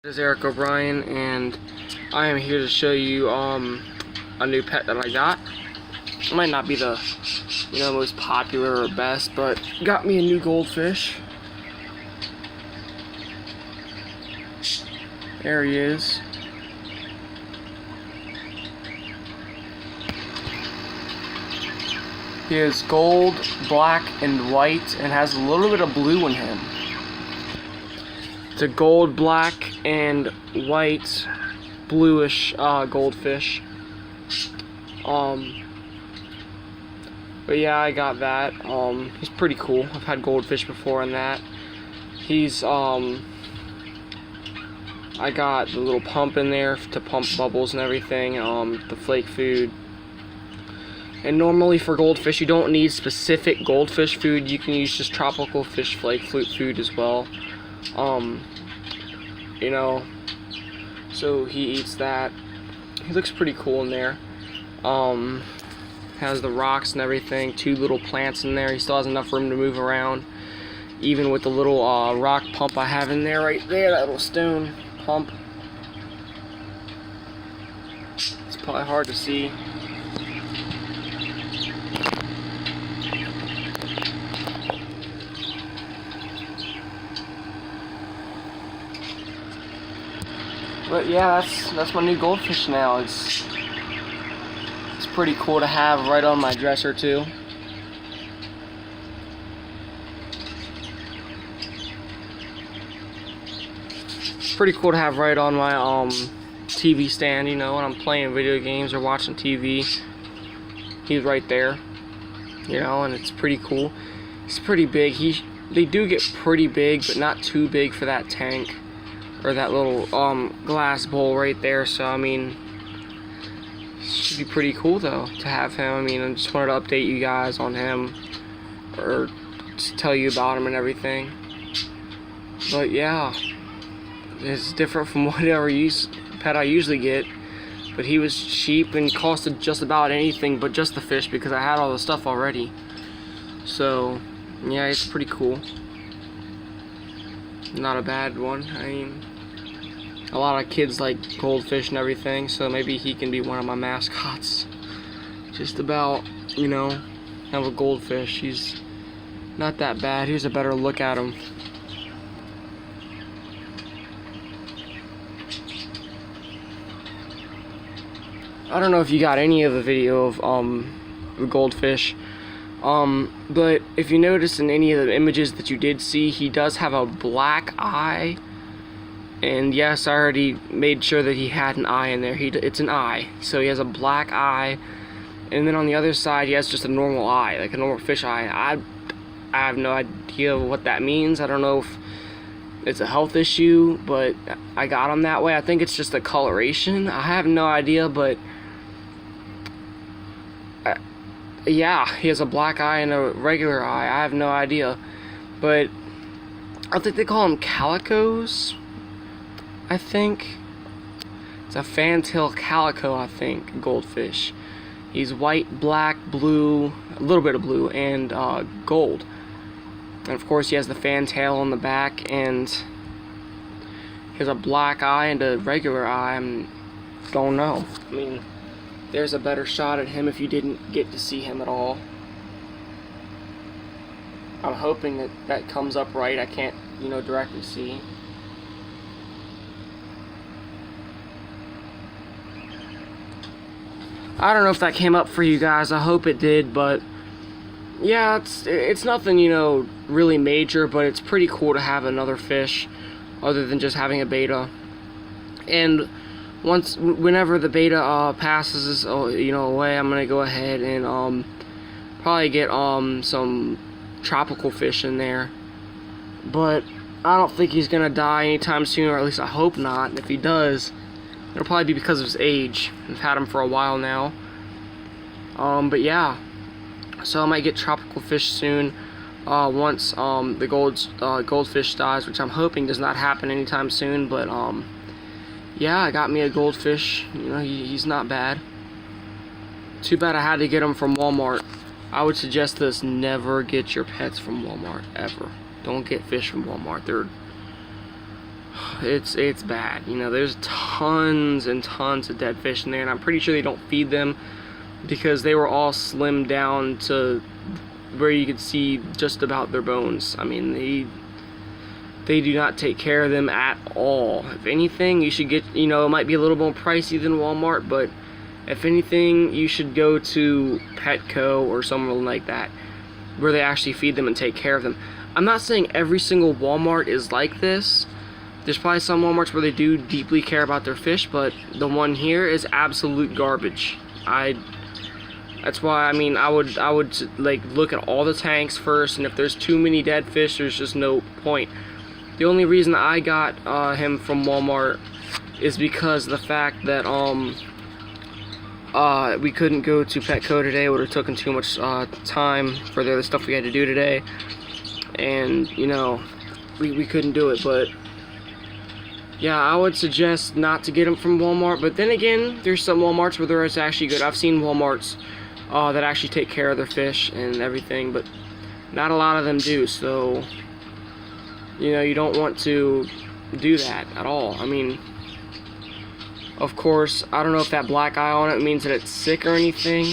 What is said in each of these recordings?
This is Eric O'Brien, and I am here to show you a new pet that I got. It might not be the most popular or best, but got me a new goldfish. There he is. He is gold, black, and white, and has a little bit of blue in him. It's a gold, black, and white, bluish goldfish. But yeah, I got that. He's pretty cool. I've had goldfish before in that. He's I got the little pump in there to pump bubbles and everything. The flake food. And normally for goldfish, you don't need specific goldfish food. You can use just tropical fish flake food as well. So he eats that. He looks pretty cool in there. Has the rocks and everything, 2 little plants in there. He still has enough room to move around, even with the little rock pump I have in there right there, that little stone pump. It's probably hard to see. But yeah, that's my new goldfish now. It's pretty cool to have right on my dresser too. It's pretty cool to have right on my TV stand, when I'm playing video games or watching TV. He's right there. And it's pretty cool. He's pretty big. They do get pretty big, but not too big for that tank. Or that little glass bowl right there. So I mean, should be pretty cool though to have him. I just wanted to update you guys on him, or just tell you about him and everything. But yeah, it's different from whatever pet I usually get. But he was cheap and costed just about anything but just the fish, because I had all the stuff already. So yeah, it's pretty cool. Not a bad one. A lot of kids like goldfish and everything, so maybe he can be one of my mascots. Just about, have a goldfish. He's not that bad. Here's a better look at him. I don't know if you got any of the video of the goldfish. But if you notice in any of the images that you did see, he does have a black eye. And yes, I already made sure that he had an eye in there. It's an eye. So he has a black eye. And then on the other side, he has just a normal eye, like a normal fish eye. I have no idea what that means. I don't know if it's a health issue, but I got him that way. I think it's just a coloration. I have no idea, but yeah, he has a black eye and a regular eye. I have no idea. But I think they call them calicos. I think it's a fantail calico, goldfish. He's white, black, blue, a little bit of blue, and gold. And of course he has the fantail on the back, and he has a black eye and a regular eye. Don't know. There's a better shot at him if you didn't get to see him at all. I'm hoping that comes up right. I can't, directly see. I don't know if that came up for you guys. I hope it did, but yeah, it's nothing, really major, but it's pretty cool to have another fish other than just having a beta. And whenever the beta passes away, I'm gonna go ahead and probably get some tropical fish in there. But I don't think he's gonna die anytime soon, or at least I hope not. And if he does, it'll probably be because of his age. I've had him for a while now. But yeah, so I might get tropical fish soon. Once the goldfish dies, which I'm hoping does not happen anytime soon. But yeah, I got me a goldfish. He's not bad. Too bad I had to get him from Walmart. I would suggest this: never get your pets from Walmart, ever. Don't get fish from Walmart. it's bad. You know, there's tons and tons of dead fish in there, and I'm pretty sure they don't feed them because they were all slimmed down to where you could see just about their bones. I mean, they do not take care of them at all. If anything, you should get, you know, it might be a little more pricey than Walmart, but if anything, you should go to Petco or somewhere like that where they actually feed them and take care of them. I'm not saying every single Walmart is like this. There's probably some Walmarts where they do deeply care about their fish, but the one here is absolute garbage. That's why, I mean, I would like look at all the tanks first, and if there's too many dead fish, there's just no point. The only reason I got him from Walmart is because of the fact that we couldn't go to Petco today. It would have taken too much time for the other stuff we had to do today, and you know, we couldn't do it. But yeah, I would suggest not to get them from Walmart, but then again, there's some Walmarts where they're actually good. I've seen Walmarts that actually take care of their fish and everything, but not a lot of them do. So you know, you don't want to do that at all. I mean, of course, I don't know if that black eye on it means that it's sick or anything.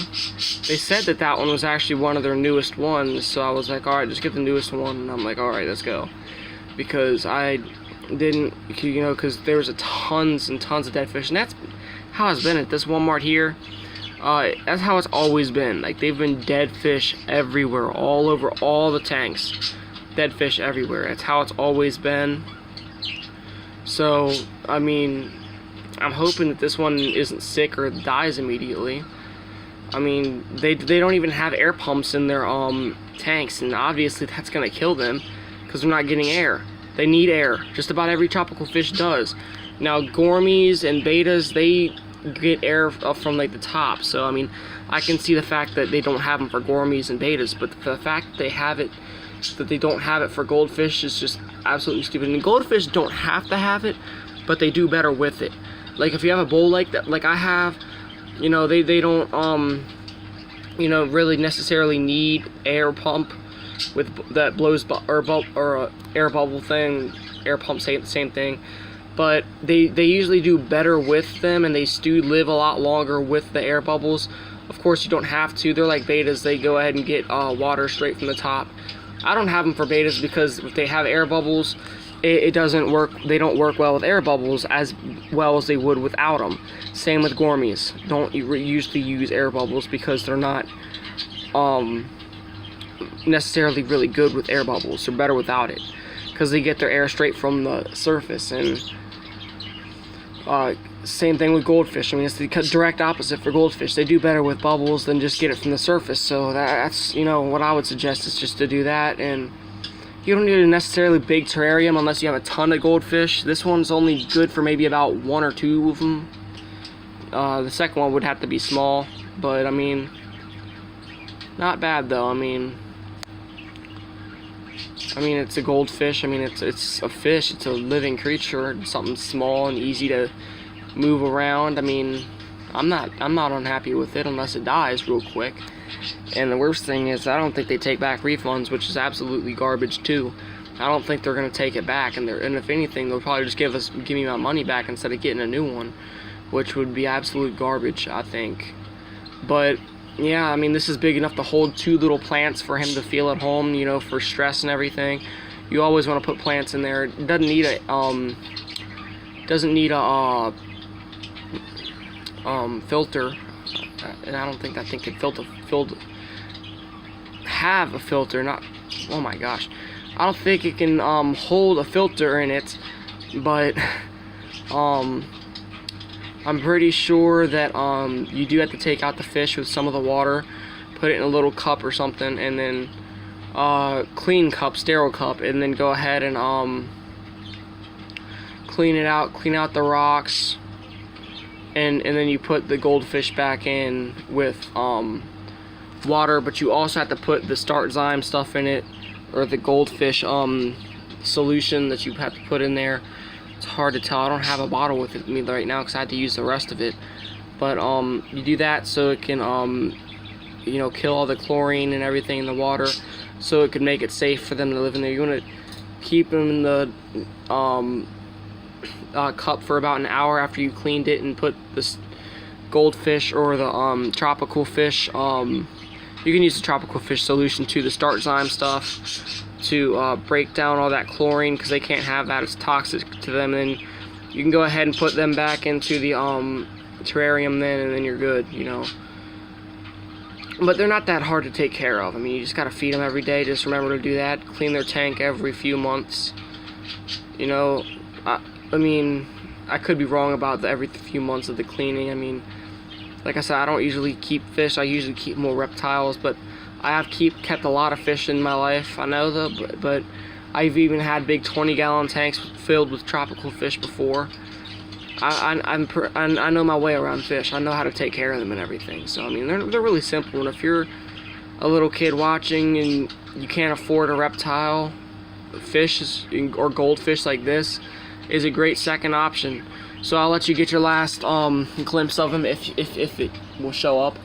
They said that that one was actually one of their newest ones, so I was like, alright, just get the newest one. And I'm like, alright, let's go. Because I didn't, you know, because there was tons and tons of dead fish, and that's how it's been at this Walmart here. That's how it's always been. Like, they've been dead fish everywhere, all over all the tanks. Dead fish everywhere. That's how it's always been. So, I mean, I'm hoping that this one isn't sick or dies immediately. I mean, they don't even have air pumps in their tanks, and obviously that's gonna kill them because they're not getting air. They need air. Just about every tropical fish does. Now, gourmies and betas, they get air from like the top. So I mean, I can see the fact that they don't have them for gourmies and betas, but the fact that they have it, that they don't have it for goldfish, is just absolutely stupid. And goldfish don't have to have it, but they do better with it. Like if you have a bowl like that, like I have, you know, they don't you know, really necessarily need air pump with that blows or air bubble thing. Air pump, same thing, but they usually do better with them, and they do live a lot longer with the air bubbles. Of course, you don't have to. They're like betas. They go ahead and get water straight from the top. I don't have them for betas because if they have air bubbles, it doesn't work. They don't work well with air bubbles as well as they would without them. Same with gourmies. Don't usually use air bubbles because they're not necessarily really good with air bubbles. They're better without it because they get their air straight from the surface. And same thing with goldfish. I mean, it's the direct opposite for goldfish. They do better with bubbles than just get it from the surface. So that's, you know, what I would suggest is just to do that. And you don't need a necessarily big terrarium unless you have a ton of goldfish. This one's only good for maybe about 1 or 2 of them. The second one would have to be small, but I mean, not bad though. I mean, it's a goldfish. I mean, it's a fish. It's a living creature. Something small and easy to move around. I mean, I'm not unhappy with it unless it dies real quick. And the worst thing is, I don't think they take back refunds, which is absolutely garbage too. I don't think they're gonna take it back, and if anything, they'll probably just give me my money back instead of getting a new one, which would be absolute garbage, I think. But yeah, I mean, this is big enough to hold 2 little plants for him to feel at home, you know, for stress and everything. You always want to put plants in there. It doesn't need a filter, and I think it have a filter. Not, oh my gosh, I don't think it can hold a filter in it, but I'm pretty sure that you do have to take out the fish with some of the water, put it in a little cup or something, and then clean cup, sterile cup, and then go ahead and clean it out, clean out the rocks, and then you put the goldfish back in with water. But you also have to put the start zyme stuff in it, or the goldfish solution that you have to put in there. It's hard to tell. I don't have a bottle with me right now because I had to use the rest of it. But you do that so it can you know, kill all the chlorine and everything in the water, so it can make it safe for them to live in there. You want to keep them in the cup for about an hour after you cleaned it and put this goldfish or the tropical fish. You can use the tropical fish solution to the start zyme stuff to break down all that chlorine, because they can't have that, it's toxic to them. And you can go ahead and put them back into the terrarium then, and then you're good, you know. But they're not that hard to take care of. I mean, you just gotta feed them every day. Just remember to do that. Clean their tank every few months. You know, I mean, I could be wrong about the every few months of the cleaning. I mean, like I said, I don't usually keep fish. I usually keep more reptiles, but I have kept a lot of fish in my life. I know though, but I've even had big 20-gallon tanks filled with tropical fish before. I know my way around fish. I know how to take care of them and everything. So I mean, they're really simple. And if you're a little kid watching and you can't afford a reptile, fish or goldfish like this is a great second option. So I'll let you get your last glimpse of them if it will show up.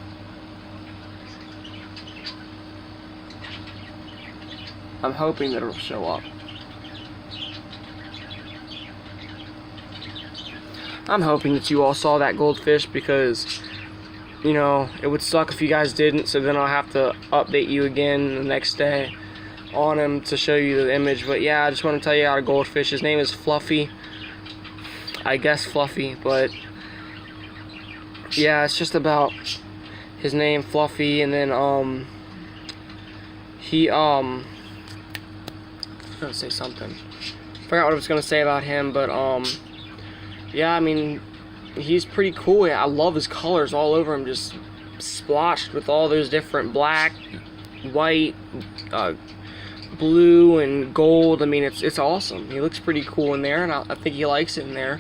I'm hoping that it'll show up. I'm hoping that you all saw that goldfish, because, you know, it would suck if you guys didn't, so then I'll have to update you again the next day on him to show you the image. But yeah, I just want to tell you about a goldfish. His name is Fluffy. I guess Fluffy, but yeah, it's just about his name, Fluffy, and then I'm gonna say something. Forgot what I was gonna say about him, but yeah, I mean, he's pretty cool. I love his colors all over him, just splotched with all those different black, white, blue, and gold. I mean, it's awesome. He looks pretty cool in there, and I think he likes it in there,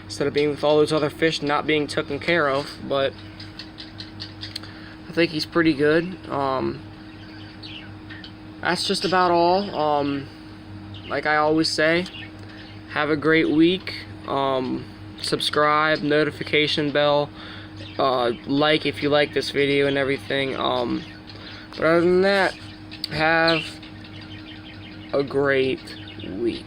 instead of being with all those other fish not being taken care of. But I think he's pretty good. That's just about all. Like I always say, have a great week. Subscribe, notification bell, like if you like this video and everything. But other than that, have a great week.